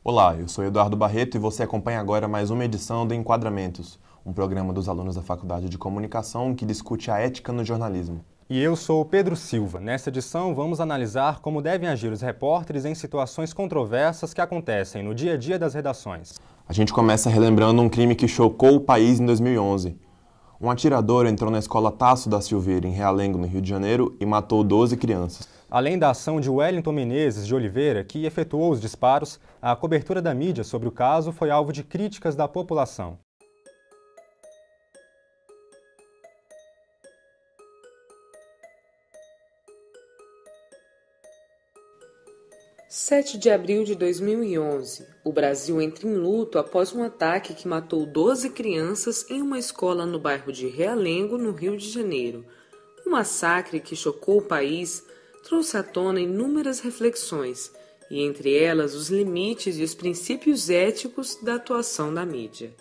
Olá, eu sou Eduardo Barreto e você acompanha agora mais uma edição do Enquadramentos, um programa dos alunos da Faculdade de Comunicação que discute a ética no jornalismo. E eu sou o Pedro Silva. Nesta edição, vamos analisar como devem agir os repórteres em situações controversas que acontecem no dia a dia das redações. A gente começa relembrando um crime que chocou o país em 2011. Um atirador entrou na escola Tasso da Silveira, em Realengo, no Rio de Janeiro, e matou 12 crianças. Além da ação de Wellington Menezes de Oliveira, que efetuou os disparos, a cobertura da mídia sobre o caso foi alvo de críticas da população. (7 de abril de 2011), o Brasil entra em luto após um ataque que matou 12 crianças em uma escola no bairro de Realengo, no Rio de Janeiro. O massacre que chocou o país trouxe à tona inúmeras reflexões, e entre elas os limites e os princípios éticos da atuação da mídia.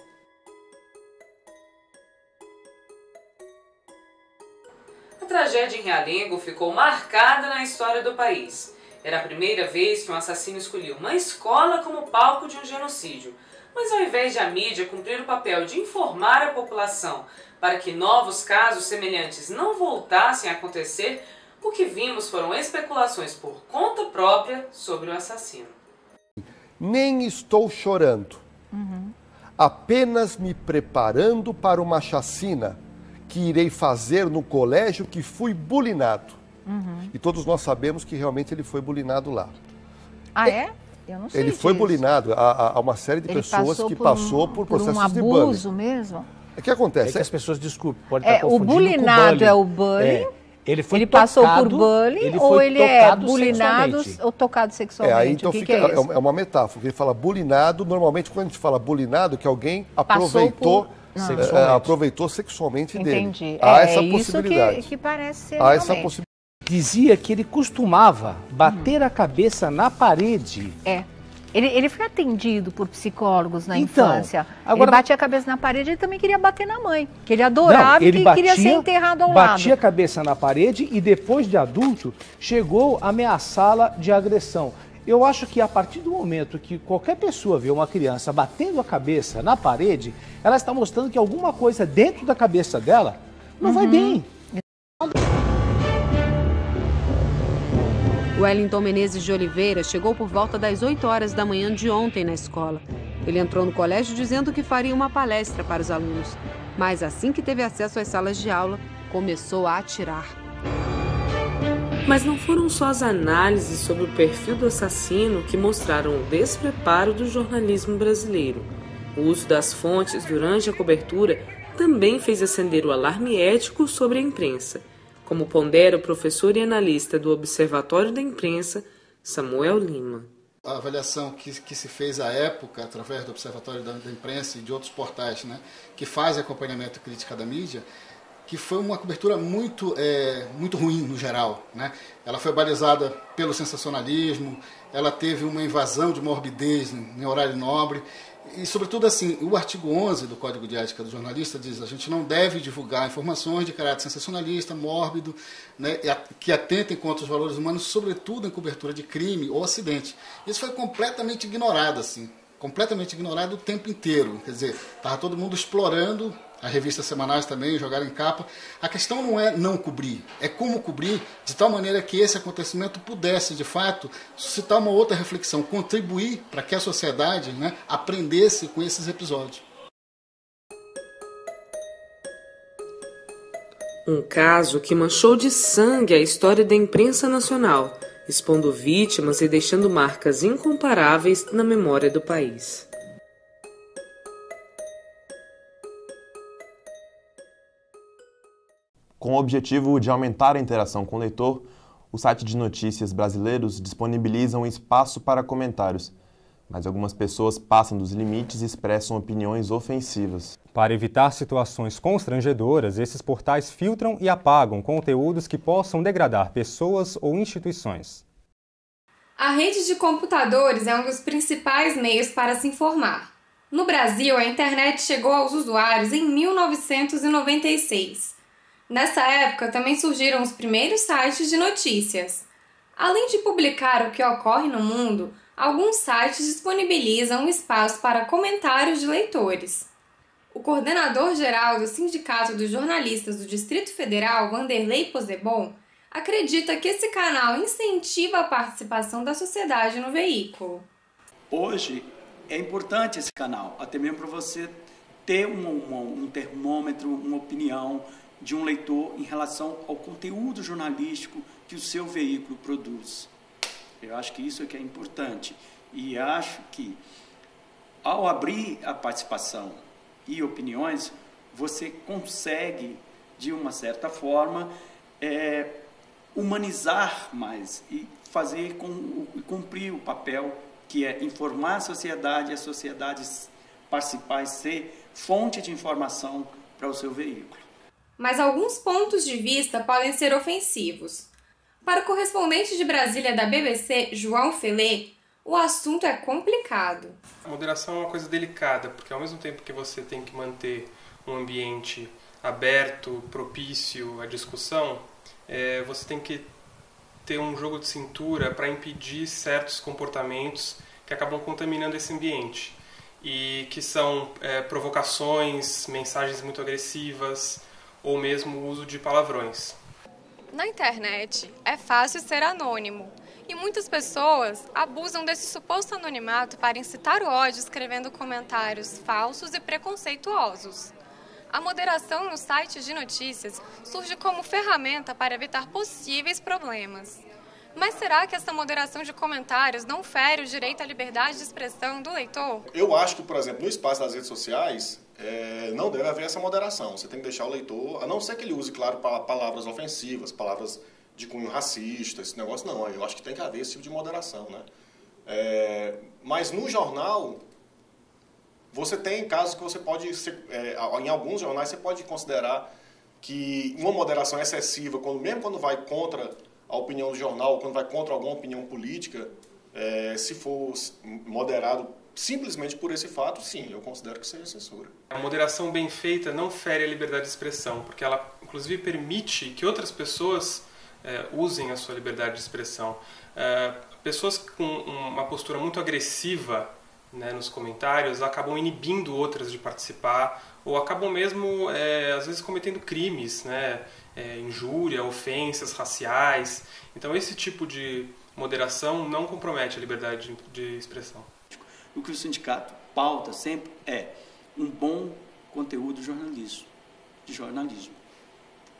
A tragédia em Realengo ficou marcada na história do país. Era a primeira vez que um assassino escolheu uma escola como palco de um genocídio. Mas ao invés de a mídia cumprir o papel de informar a população para que novos casos semelhantes não voltassem a acontecer, o que vimos foram especulações por conta própria sobre o assassino. Nem estou chorando, apenas me preparando para uma chacina que irei fazer no colégio que fui bulinado. E todos nós sabemos que realmente ele foi bulinado lá. Ah, é? Eu não sei Ele foi disso. bulinado. Há uma série de pessoas que passou por processos de bullying. Um abuso mesmo? O que acontece? É que as pessoas, desculpe, pode estar O confundindo bulinado com bullying. é o bullying? Ele passou por bullying ou ele é bulinado sexualmente. ou tocado sexualmente? Aí então fica, é isso? é uma metáfora. Ele fala bulinado, normalmente quando a gente fala bulinado, que alguém aproveitou sexualmente dele. Entendi. Há essa isso possibilidade. que parece ser Há essa realmente. possibilidade. Dizia que ele costumava bater a cabeça na parede. Ele foi atendido por psicólogos na Então, infância. agora- Ele batia a cabeça na parede, ele também queria bater na mãe. Que ele adorava e que queria ser enterrado ao batia a lado. cabeça na parede e depois de adulto chegou a ameaçá-la de agressão. Eu acho que a partir do momento que qualquer pessoa vê uma criança batendo a cabeça na parede, ela está mostrando que alguma coisa dentro da cabeça dela não vai bem. Wellington Menezes de Oliveira chegou por volta das 8 horas da manhã de ontem na escola. Ele entrou no colégio dizendo que faria uma palestra para os alunos. Mas assim que teve acesso às salas de aula, começou a atirar. Mas não foram só as análises sobre o perfil do assassino que mostraram o despreparo do jornalismo brasileiro. O uso das fontes durante a cobertura também fez acender o alarme ético sobre a imprensa, como pondera o professor e analista do Observatório da Imprensa, Samuel Lima. A avaliação que se fez à época, através do Observatório da Imprensa e de outros portais, que fazem acompanhamento e crítica da mídia, que foi uma cobertura muito ruim no geral. Ela foi balizada pelo sensacionalismo, ela teve uma invasão de morbidez em horário nobre. E, sobretudo, assim, o artigo 11 do Código de Ética do Jornalista diz que a gente não deve divulgar informações de caráter sensacionalista, mórbido, que atentem contra os valores humanos, sobretudo em cobertura de crime ou acidente. Isso foi completamente ignorado, assim, completamente ignorado o tempo inteiro. Quer dizer, estava todo mundo explorando, as revistas semanais também jogaram em capa. A questão não é não cobrir, é como cobrir de tal maneira que esse acontecimento pudesse, de fato, suscitar uma outra reflexão, contribuir para que a sociedade aprendesse com esses episódios. Um caso que manchou de sangue a história da imprensa nacional, expondo vítimas e deixando marcas incomparáveis na memória do país. Com o objetivo de aumentar a interação com o leitor, o site de notícias brasileiros disponibiliza um espaço para comentários, mas algumas pessoas passam dos limites e expressam opiniões ofensivas. Para evitar situações constrangedoras, esses portais filtram e apagam conteúdos que possam degradar pessoas ou instituições. A rede de computadores é um dos principais meios para se informar. No Brasil, a internet chegou aos usuários em 1996. Nessa época, também surgiram os primeiros sites de notícias. Além de publicar o que ocorre no mundo, alguns sites disponibilizam um espaço para comentários de leitores. O coordenador-geral do Sindicato dos Jornalistas do Distrito Federal, Vanderlei Pozzebon, acredita que esse canal incentiva a participação da sociedade no veículo. Hoje é importante esse canal, até mesmo para você ter um termômetro, uma opinião de um leitor em relação ao conteúdo jornalístico que o seu veículo produz. Eu acho que isso é que é importante. E acho que, ao abrir a participação e opiniões, você consegue, de uma certa forma, humanizar mais e fazer cumprir o papel que é informar a sociedade e as sociedades participais ser fonte de informação para o seu veículo. Mas alguns pontos de vista podem ser ofensivos. Para o correspondente de Brasília da BBC, João Felê, o assunto é complicado. A moderação é uma coisa delicada, porque ao mesmo tempo que você tem que manter um ambiente aberto, propício à discussão, você tem que ter um jogo de cintura para impedir certos comportamentos que acabam contaminando esse ambiente e que são provocações, mensagens muito agressivas ou mesmo o uso de palavrões. Na internet é fácil ser anônimo e muitas pessoas abusam desse suposto anonimato para incitar o ódio escrevendo comentários falsos e preconceituosos. A moderação nos sites de notícias surge como ferramenta para evitar possíveis problemas. Mas será que essa moderação de comentários não fere o direito à liberdade de expressão do leitor? Eu acho que, por exemplo, no espaço das redes sociais, não deve haver essa moderação. Você tem que deixar o leitor, a não ser que ele use, claro, palavras ofensivas, palavras de cunho racista, esse negócio não. Eu acho que tem que haver esse tipo de moderação, né? Mas no jornal, você tem casos que você pode, em alguns jornais, você pode considerar que uma moderação excessiva, mesmo quando vai contra a opinião do jornal, quando vai contra alguma opinião política, se for moderado simplesmente por esse fato, sim, eu considero que seja censura. A moderação bem feita não fere a liberdade de expressão, porque ela, inclusive, permite que outras pessoas usem a sua liberdade de expressão. Pessoas com uma postura muito agressiva, né, nos comentários, acabam inibindo outras de participar, ou acabam mesmo, às vezes, cometendo crimes, né, injúria, ofensas raciais. Então, esse tipo de moderação não compromete a liberdade de expressão. O que o sindicato pauta sempre é um bom conteúdo de jornalismo.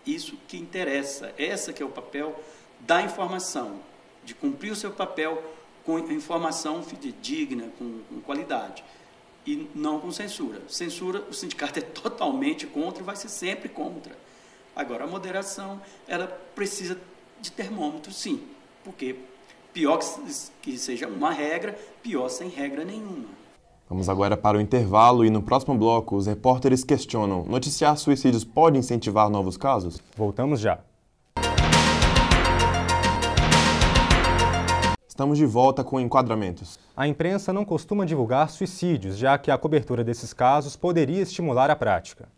Isso que interessa, esse que é o papel da informação, de cumprir o seu papel com informação fidedigna, com qualidade, e não com censura. Censura, o sindicato é totalmente contra e vai ser sempre contra. Agora, a moderação, ela precisa de termômetro, sim, porque pior que seja uma regra, pior sem regra nenhuma. Vamos agora para o intervalo e no próximo bloco os repórteres questionam: noticiar suicídios pode incentivar novos casos? Voltamos já. Estamos de volta com enquadramentos. A imprensa não costuma divulgar suicídios, já que a cobertura desses casos poderia estimular a prática.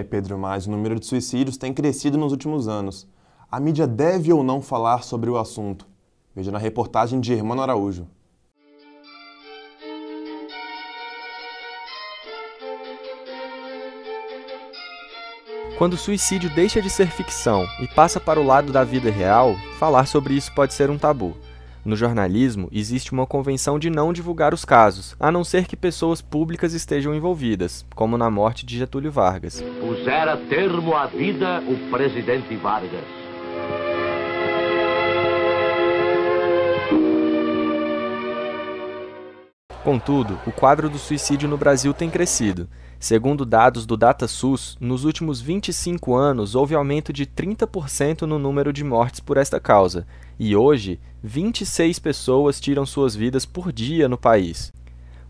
Pedro, mas o número de suicídios tem crescido nos últimos anos. A mídia deve ou não falar sobre o assunto? Veja na reportagem de Hermano Araújo. Quando o suicídio deixa de ser ficção e passa para o lado da vida real, falar sobre isso pode ser um tabu. No jornalismo, existe uma convenção de não divulgar os casos, a não ser que pessoas públicas estejam envolvidas, como na morte de Getúlio Vargas. Pusera termo à vida o presidente Vargas. Contudo, o quadro do suicídio no Brasil tem crescido. Segundo dados do DataSUS, nos últimos 25 anos houve aumento de 30% no número de mortes por esta causa, e hoje, 26 pessoas tiram suas vidas por dia no país.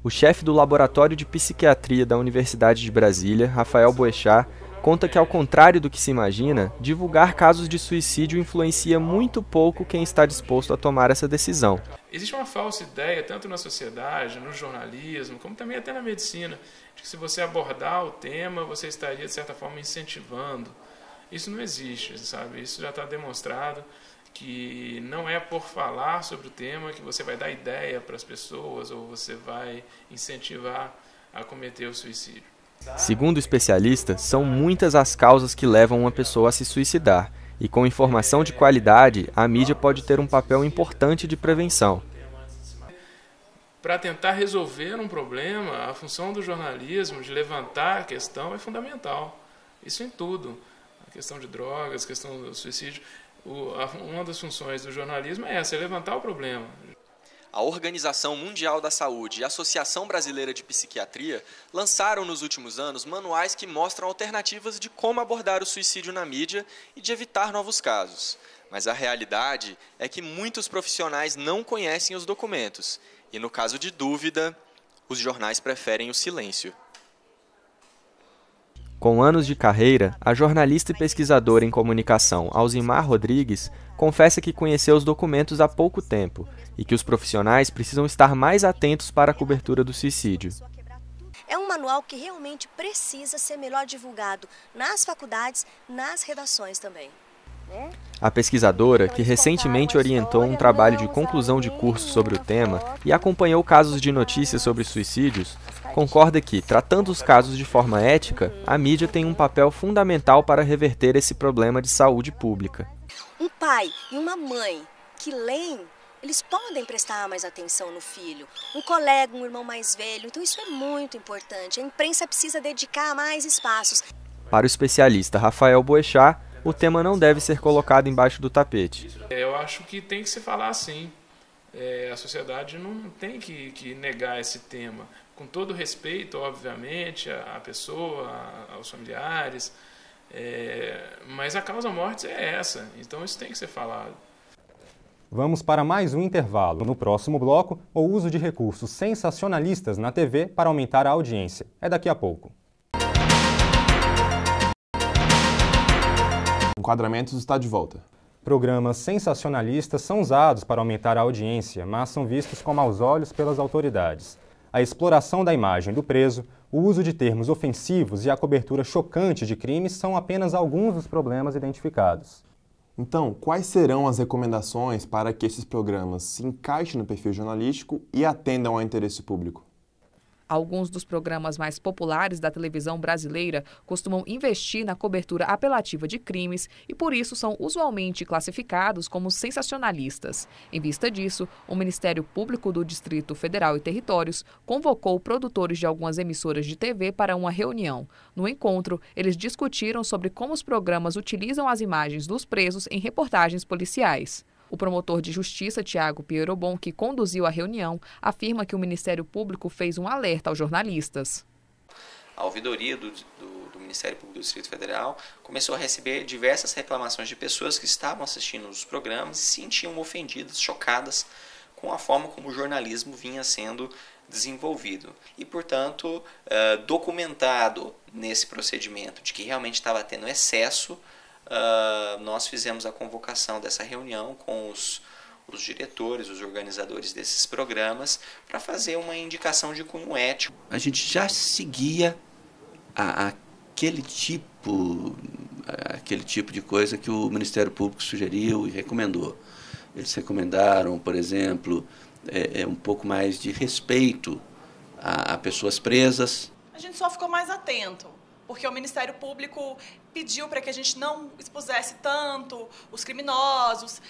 O chefe do Laboratório de Psiquiatria da Universidade de Brasília, Rafael Boechat, conta que, ao contrário do que se imagina, divulgar casos de suicídio influencia muito pouco quem está disposto a tomar essa decisão. Existe uma falsa ideia, tanto na sociedade, no jornalismo, como também até na medicina, de que se você abordar o tema, você estaria, de certa forma, incentivando. Isso não existe, sabe? Isso já está demonstrado que não é por falar sobre o tema que você vai dar ideia para as pessoas ou você vai incentivar a cometer o suicídio. Segundo o especialista, são muitas as causas que levam uma pessoa a se suicidar, e com informação de qualidade, a mídia pode ter um papel importante de prevenção. Para tentar resolver um problema, a função do jornalismo de levantar a questão é fundamental. Isso em tudo. A questão de drogas, a questão do suicídio. Uma das funções do jornalismo é essa, é levantar o problema. A Organização Mundial da Saúde e a Associação Brasileira de Psiquiatria lançaram nos últimos anos manuais que mostram alternativas de como abordar o suicídio na mídia e de evitar novos casos. Mas a realidade é que muitos profissionais não conhecem os documentos e, no caso de dúvida, os jornais preferem o silêncio. Com anos de carreira, a jornalista e pesquisadora em comunicação Alzimar Rodrigues confessa que conheceu os documentos há pouco tempo e que os profissionais precisam estar mais atentos para a cobertura do suicídio. É um manual que realmente precisa ser melhor divulgado nas faculdades, nas redações também. A pesquisadora, que recentemente orientou um trabalho de conclusão de curso sobre o tema e acompanhou casos de notícias sobre suicídios, concorda que, tratando os casos de forma ética, a mídia tem um papel fundamental para reverter esse problema de saúde pública. Um pai e uma mãe que leem, eles podem prestar mais atenção no filho. Um colega, um irmão mais velho, então isso é muito importante. A imprensa precisa dedicar mais espaços. Para o especialista Rafael Boechat, o tema não deve ser colocado embaixo do tapete. Eu acho que tem que se falar assim. A sociedade não tem que negar esse tema. Com todo respeito, obviamente, à pessoa, aos familiares. Mas a causa-mortes é essa, então isso tem que ser falado. Vamos para mais um intervalo. No próximo bloco, o uso de recursos sensacionalistas na TV para aumentar a audiência. É daqui a pouco. Enquadramentos está de volta. Programas sensacionalistas são usados para aumentar a audiência, mas são vistos com maus olhos pelas autoridades. A exploração da imagem do preso, o uso de termos ofensivos e a cobertura chocante de crimes são apenas alguns dos problemas identificados. Então, quais serão as recomendações para que esses programas se encaixem no perfil jornalístico e atendam ao interesse público? Alguns dos programas mais populares da televisão brasileira costumam investir na cobertura apelativa de crimes e, por isso, são usualmente classificados como sensacionalistas. Em vista disso, o Ministério Público do Distrito Federal e Territórios convocou produtores de algumas emissoras de TV para uma reunião. No encontro, eles discutiram sobre como os programas utilizam as imagens dos presos em reportagens policiais. O promotor de justiça, Tiago Pierobon, que conduziu a reunião, afirma que o Ministério Público fez um alerta aos jornalistas. A ouvidoria do Ministério Público do Distrito Federal começou a receber diversas reclamações de pessoas que estavam assistindo os programas e se sentiam ofendidas, chocadas com a forma como o jornalismo vinha sendo desenvolvido. E, portanto, documentado nesse procedimento de que realmente estava tendo excesso, nós fizemos a convocação dessa reunião com os diretores, os organizadores desses programas, para fazer uma indicação de cunho ético. A gente já seguia aquele tipo de coisa que o Ministério Público sugeriu e recomendou. Eles recomendaram, por exemplo, um pouco mais de respeito a pessoas presas. A gente só ficou mais atento, porque o Ministério Público pediu para que a gente não expusesse tanto os criminosos,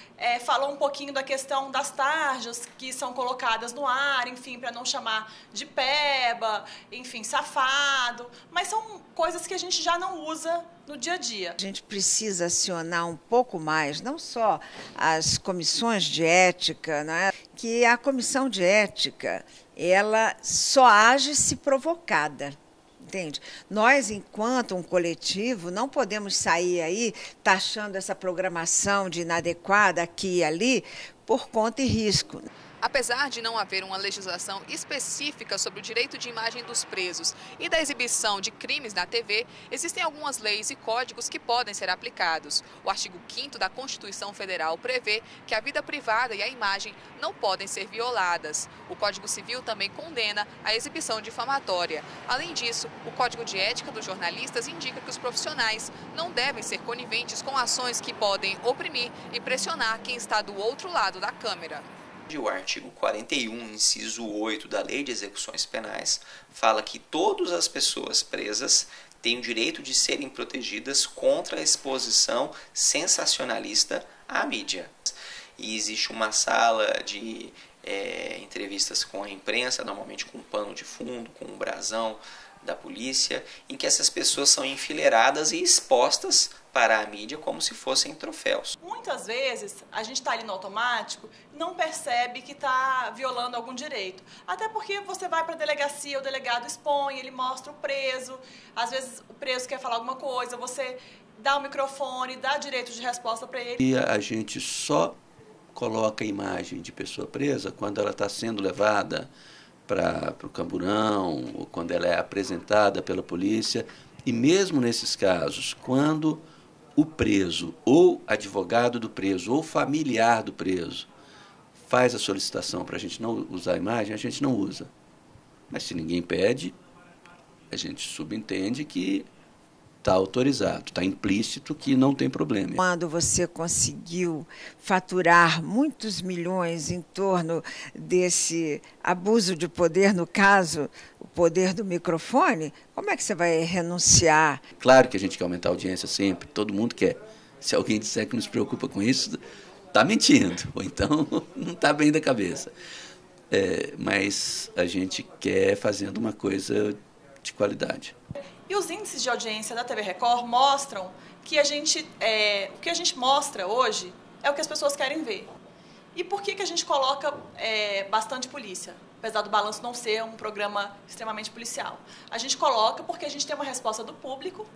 falou um pouquinho da questão das tarjas que são colocadas no ar, enfim, para não chamar de peba, enfim, safado, mas são coisas que a gente já não usa no dia a dia. A gente precisa acionar um pouco mais, não só as comissões de ética, né? Que a comissão de ética, ela só age se provocada. Entende? Nós, enquanto um coletivo, não podemos sair aí taxando essa programação de inadequada aqui e ali por conta e risco. Apesar de não haver uma legislação específica sobre o direito de imagem dos presos e da exibição de crimes na TV, existem algumas leis e códigos que podem ser aplicados. O artigo 5º da Constituição Federal prevê que a vida privada e a imagem não podem ser violadas. O Código Civil também condena a exibição difamatória. Além disso, o Código de Ética dos Jornalistas indica que os profissionais não devem ser coniventes com ações que podem oprimir e pressionar quem está do outro lado da câmera. O artigo 41, inciso 8 da Lei de Execuções Penais, fala que todas as pessoas presas têm o direito de serem protegidas contra a exposição sensacionalista à mídia. E existe uma sala de entrevistas com a imprensa, normalmente com um pano de fundo, com um brasão da polícia, em que essas pessoas são enfileiradas e expostas para a mídia como se fossem troféus. Muitas vezes a gente está ali no automático, não percebe que está violando algum direito. Até porque você vai para a delegacia, o delegado expõe, ele mostra o preso, às vezes o preso quer falar alguma coisa, você dá o microfone, dá direito de resposta para ele. E a gente só coloca a imagem de pessoa presa quando ela está sendo levada para o camburão, ou quando ela é apresentada pela polícia. E mesmo nesses casos, quando o preso, ou advogado do preso, ou familiar do preso, faz a solicitação para a gente não usar a imagem, a gente não usa. Mas se ninguém pede, a gente subentende que está autorizado, está implícito que não tem problema. Quando você conseguiu faturar muitos milhões em torno desse abuso de poder, no caso, o poder do microfone, como é que você vai renunciar? Claro que a gente quer aumentar a audiência sempre, todo mundo quer. Se alguém disser que não se preocupa com isso, está mentindo, ou então não está bem da cabeça. Mas a gente quer fazendo uma coisa de qualidade. E os índices de audiência da TV Record mostram que o que a gente mostra hoje é o que as pessoas querem ver. E por que a gente coloca bastante polícia? Apesar do Balanço não ser um programa extremamente policial. A gente coloca porque a gente tem uma resposta do público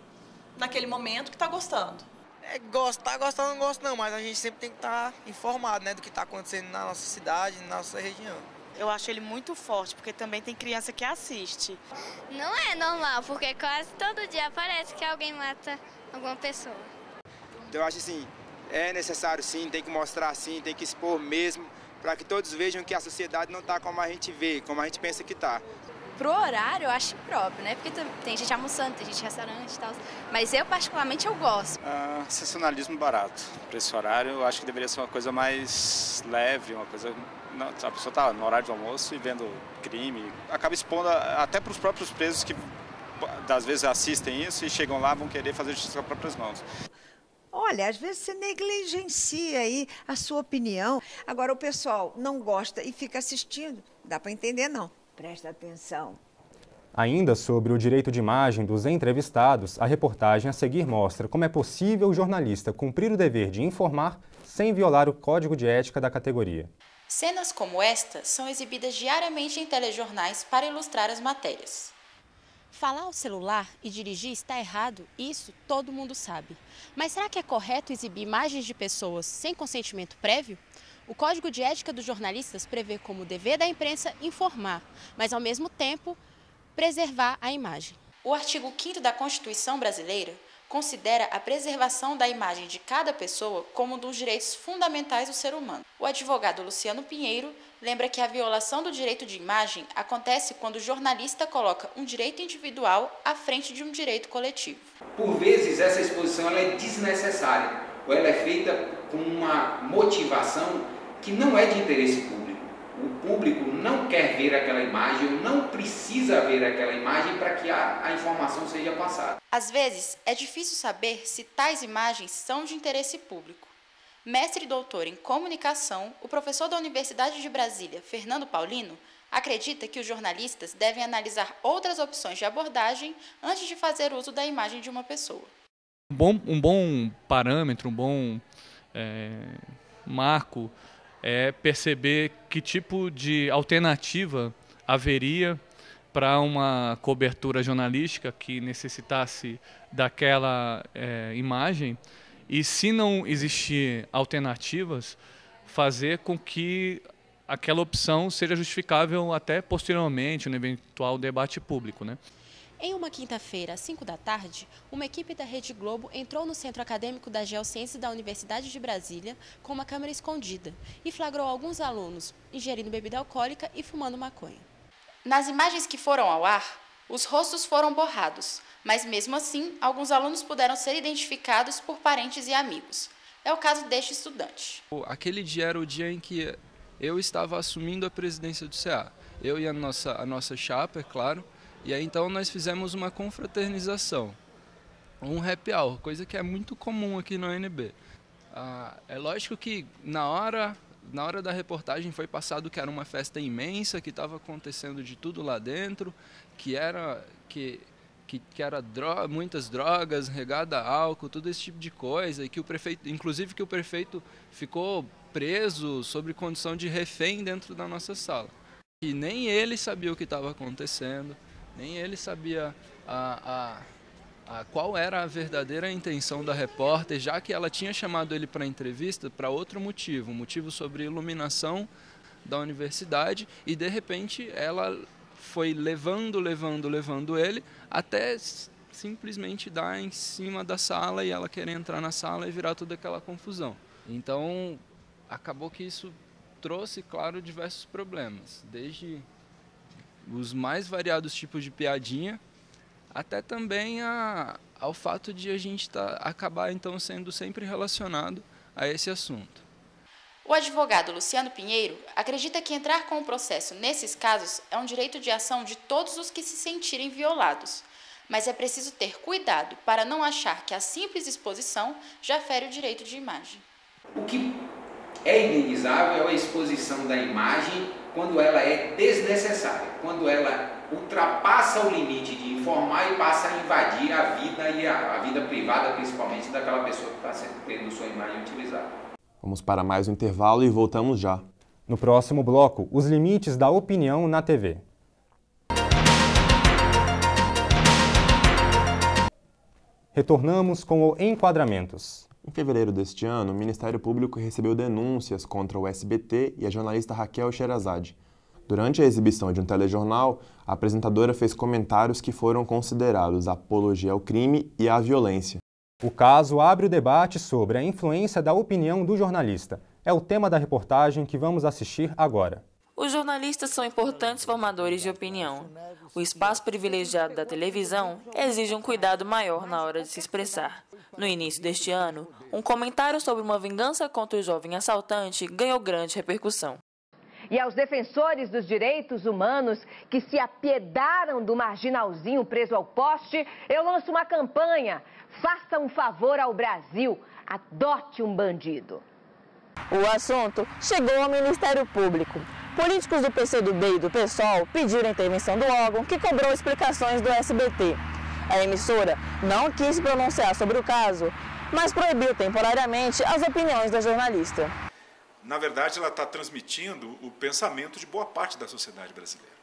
naquele momento que está gostando. Tá gostando, não gosto não, mas a gente sempre tem que estar informado, né, do que está acontecendo na nossa cidade, na nossa região. Eu acho ele muito forte, porque também tem criança que assiste. Não é normal, porque quase todo dia parece que alguém mata alguma pessoa. Então eu acho assim, é necessário sim, tem que mostrar sim, tem que expor mesmo, para que todos vejam que a sociedade não está como a gente vê, como a gente pensa que está. Pro horário eu acho impróprio, né? Porque tem gente almoçando, tem gente em restaurante e tal. Mas eu particularmente eu gosto. Sensacionalismo barato. Para esse horário eu acho que deveria ser uma coisa mais leve, uma coisa... Não, a pessoa está no horário de almoço e vendo crime, acaba expondo até para os próprios presos que às vezes assistem isso e chegam lá, vão querer fazer justiça com as próprias mãos. Olha, às vezes você negligencia aí a sua opinião. Agora o pessoal não gosta e fica assistindo. Dá para entender, não. Presta atenção. Ainda sobre o direito de imagem dos entrevistados, a reportagem a seguir mostra como é possível o jornalista cumprir o dever de informar sem violar o código de ética da categoria. Cenas como esta são exibidas diariamente em telejornais para ilustrar as matérias. Falar ao celular e dirigir está errado, isso todo mundo sabe. Mas será que é correto exibir imagens de pessoas sem consentimento prévio? O Código de Ética dos Jornalistas prevê como dever da imprensa informar, mas ao mesmo tempo preservar a imagem. O artigo 5º da Constituição Brasileira considera a preservação da imagem de cada pessoa como um dos direitos fundamentais do ser humano. O advogado Luciano Pinheiro lembra que a violação do direito de imagem acontece quando o jornalista coloca um direito individual à frente de um direito coletivo. Por vezes essa exposição ela é desnecessária, ou ela é feita com uma motivação que não é de interesse público. O público não quer ver aquela imagem, ou não precisa ver aquela imagem para que a informação seja passada. Às vezes, é difícil saber se tais imagens são de interesse público. Mestre e doutor em comunicação, o professor da Universidade de Brasília, Fernando Paulino, acredita que os jornalistas devem analisar outras opções de abordagem antes de fazer uso da imagem de uma pessoa. Um bom parâmetro, um bom marco é perceber que tipo de alternativa haveria para uma cobertura jornalística que necessitasse daquela imagem e, se não existir alternativas, fazer com que aquela opção seja justificável até posteriormente no eventual debate público, né? Em uma quinta-feira, às 5 da tarde, uma equipe da Rede Globo entrou no Centro Acadêmico das Geociências da Universidade de Brasília com uma câmera escondida e flagrou alguns alunos ingerindo bebida alcoólica e fumando maconha. Nas imagens que foram ao ar, os rostos foram borrados, mas mesmo assim, alguns alunos puderam ser identificados por parentes e amigos. É o caso deste estudante. Aquele dia era o dia em que eu estava assumindo a presidência do CA. Eu e a nossa chapa, é claro. E aí então nós fizemos uma confraternização, um happy hour, coisa que é muito comum aqui no UNB. É lógico que na hora da reportagem foi passado que era uma festa imensa, que estava acontecendo de tudo lá dentro, que era muitas drogas, regada a álcool, todo esse tipo de coisa, e que o prefeito ficou preso sob condição de refém dentro da nossa sala. E nem ele sabia o que estava acontecendo, nem ele sabia qual era a verdadeira intenção da repórter, já que ela tinha chamado ele para entrevista para outro motivo, um motivo sobre iluminação da universidade, e de repente ela foi levando ele até simplesmente dar em cima da sala e ela querer entrar na sala e virar toda aquela confusão. Então acabou que isso trouxe, claro, diversos problemas, desde os mais variados tipos de piadinha, até também ao fato de a gente acabar então sendo sempre relacionado a esse assunto. O advogado Luciano Pinheiro acredita que entrar com o processo nesses casos é um direito de ação de todos os que se sentirem violados, mas é preciso ter cuidado para não achar que a simples exposição já fere o direito de imagem. O que é indenizável é a exposição da imagem quando ela é desnecessária, quando ela ultrapassa o limite de informar e passa a invadir a vida e a vida privada, principalmente daquela pessoa que está tendo sua imagem utilizada. Vamos para mais um intervalo e voltamos já. No próximo bloco, os limites da opinião na TV. Retornamos com o Enquadramentos. Em fevereiro deste ano, o Ministério Público recebeu denúncias contra o SBT e a jornalista Raquel Sherazade. Durante a exibição de um telejornal, a apresentadora fez comentários que foram considerados apologia ao crime e à violência. O caso abre o debate sobre a influência da opinião do jornalista. É o tema da reportagem que vamos assistir agora. Os jornalistas são importantes formadores de opinião. O espaço privilegiado da televisão exige um cuidado maior na hora de se expressar. No início deste ano, um comentário sobre uma vingança contra o jovem assaltante ganhou grande repercussão. E aos defensores dos direitos humanos que se apiedaram do marginalzinho preso ao poste, eu lanço uma campanha. Faça um favor ao Brasil, adote um bandido. O assunto chegou ao Ministério Público. Políticos do PCdoB e do PSOL pediram a intervenção do órgão que cobrou explicações do SBT. A emissora não quis se pronunciar sobre o caso, mas proibiu temporariamente as opiniões da jornalista. Na verdade, ela está transmitindo o pensamento de boa parte da sociedade brasileira.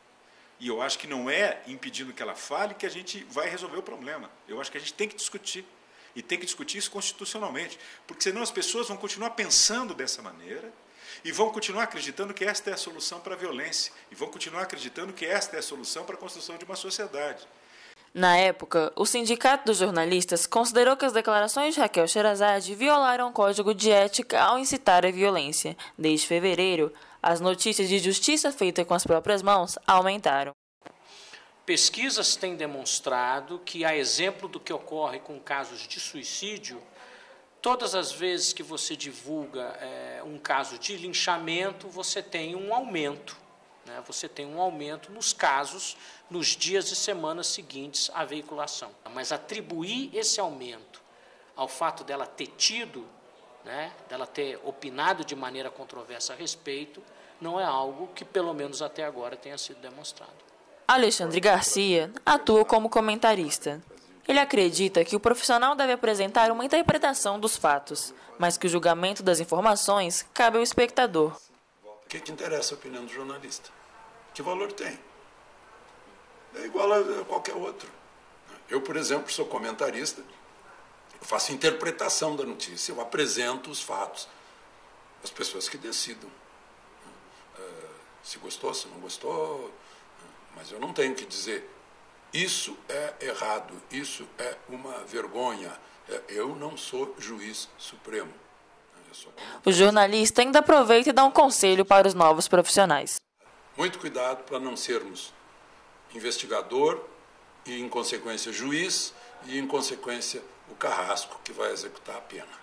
E eu acho que não é impedindo que ela fale que a gente vai resolver o problema. Eu acho que a gente tem que discutir. E tem que discutir isso constitucionalmente. Porque senão as pessoas vão continuar pensando dessa maneira e vão continuar acreditando que esta é a solução para a violência. E vão continuar acreditando que esta é a solução para a construção de uma sociedade. Na época, o Sindicato dos Jornalistas considerou que as declarações de Raquel Sherazade violaram o Código de Ética ao incitar a violência. Desde fevereiro, as notícias de justiça feita com as próprias mãos aumentaram. Pesquisas têm demonstrado que, a exemplo do que ocorre com casos de suicídio, todas as vezes que você divulga um caso de linchamento, você tem um aumento. Você tem um aumento nos casos, nos dias e semanas seguintes à veiculação. Mas atribuir esse aumento ao fato dela ter tido, dela ter opinado de maneira controversa a respeito, não é algo que, pelo menos até agora, tenha sido demonstrado. Alexandre Garcia atua como comentarista. Ele acredita que o profissional deve apresentar uma interpretação dos fatos, mas que o julgamento das informações cabe ao espectador. O que interessa a opinião do jornalista? Que valor tem? É igual a qualquer outro. Eu, por exemplo, sou comentarista, eu faço interpretação da notícia, eu apresento os fatos, as pessoas que decidam. Se gostou, se não gostou, mas eu não tenho que dizer isso é errado, isso é uma vergonha. Eu não sou juiz supremo. O jornalista ainda aproveita e dá um conselho para os novos profissionais. Muito cuidado para não sermos investigador e, em consequência, juiz e, em consequência, o carrasco que vai executar a pena.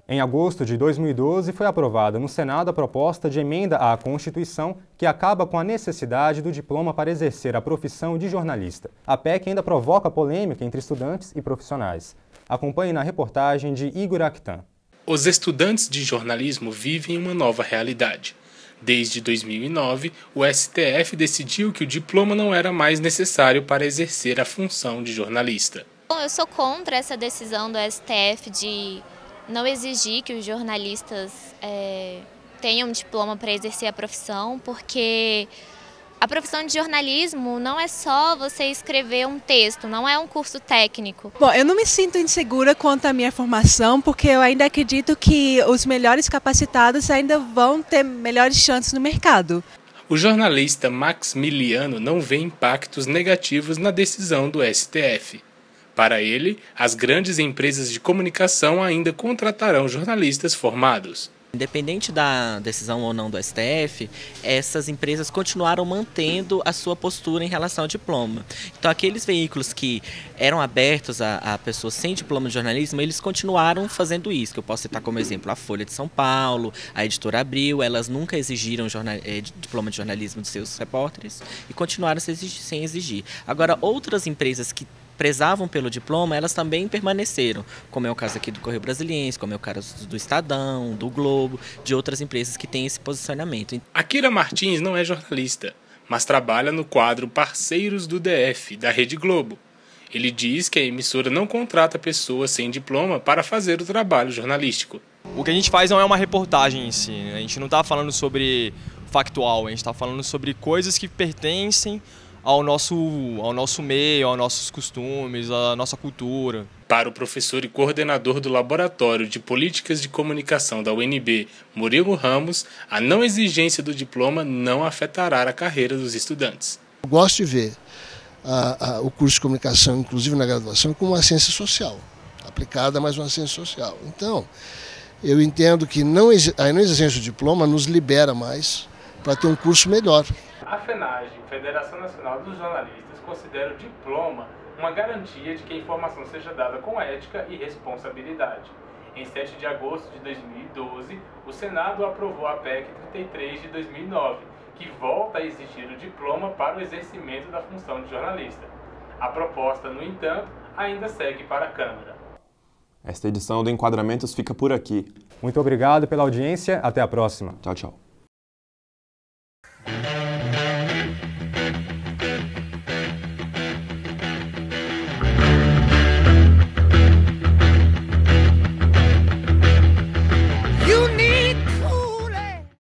Em agosto de 2012, foi aprovada no Senado a proposta de emenda à Constituição que acaba com a necessidade do diploma para exercer a profissão de jornalista. A PEC ainda provoca polêmica entre estudantes e profissionais. Acompanhe na reportagem de Igor Actan. Os estudantes de jornalismo vivem uma nova realidade. Desde 2009, o STF decidiu que o diploma não era mais necessário para exercer a função de jornalista. Bom, eu sou contra essa decisão do STF de não exigir que os jornalistas tenham diploma para exercer a profissão, porque a profissão de jornalismo não é só você escrever um texto, não é um curso técnico. Bom, eu não me sinto insegura quanto à minha formação, porque eu ainda acredito que os melhores capacitados ainda vão ter melhores chances no mercado. O jornalista Maximiliano não vê impactos negativos na decisão do STF. Para ele, as grandes empresas de comunicação ainda contratarão jornalistas formados. Independente da decisão ou não do STF, essas empresas continuaram mantendo a sua postura em relação ao diploma. Então, aqueles veículos que eram abertos a pessoas sem diploma de jornalismo, eles continuaram fazendo isso, que eu posso citar como exemplo a Folha de São Paulo, a Editora Abril, elas nunca exigiram diploma de jornalismo dos seus repórteres e continuaram sem exigir. Agora, outras empresas que prezavam pelo diploma, elas também permaneceram, como é o caso aqui do Correio Brasiliense, como é o caso do Estadão, do Globo, de outras empresas que têm esse posicionamento. Akira Martins não é jornalista, mas trabalha no quadro Parceiros do DF, da Rede Globo. Ele diz que a emissora não contrata pessoas sem diploma para fazer o trabalho jornalístico. O que a gente faz não é uma reportagem em si, né? A gente não está falando sobre factual, a gente está falando sobre coisas que pertencem ao nosso meio, aos nossos costumes, à nossa cultura. Para o professor e coordenador do Laboratório de Políticas de Comunicação da UNB, Murilo Ramos, a não exigência do diploma não afetará a carreira dos estudantes. Eu gosto de ver o curso de comunicação, inclusive na graduação, como uma ciência social, aplicada, mas uma ciência social. Então, eu entendo que a não exigência do diploma nos libera mais para ter um curso melhor. A FENAGE, Federação Nacional dos Jornalistas, considera o diploma uma garantia de que a informação seja dada com ética e responsabilidade. Em 7 de agosto de 2012, o Senado aprovou a PEC 33 de 2009, que volta a exigir o diploma para o exercimento da função de jornalista. A proposta, no entanto, ainda segue para a Câmara. Esta edição do Enquadramentos fica por aqui. Muito obrigado pela audiência. Até a próxima. Tchau, tchau.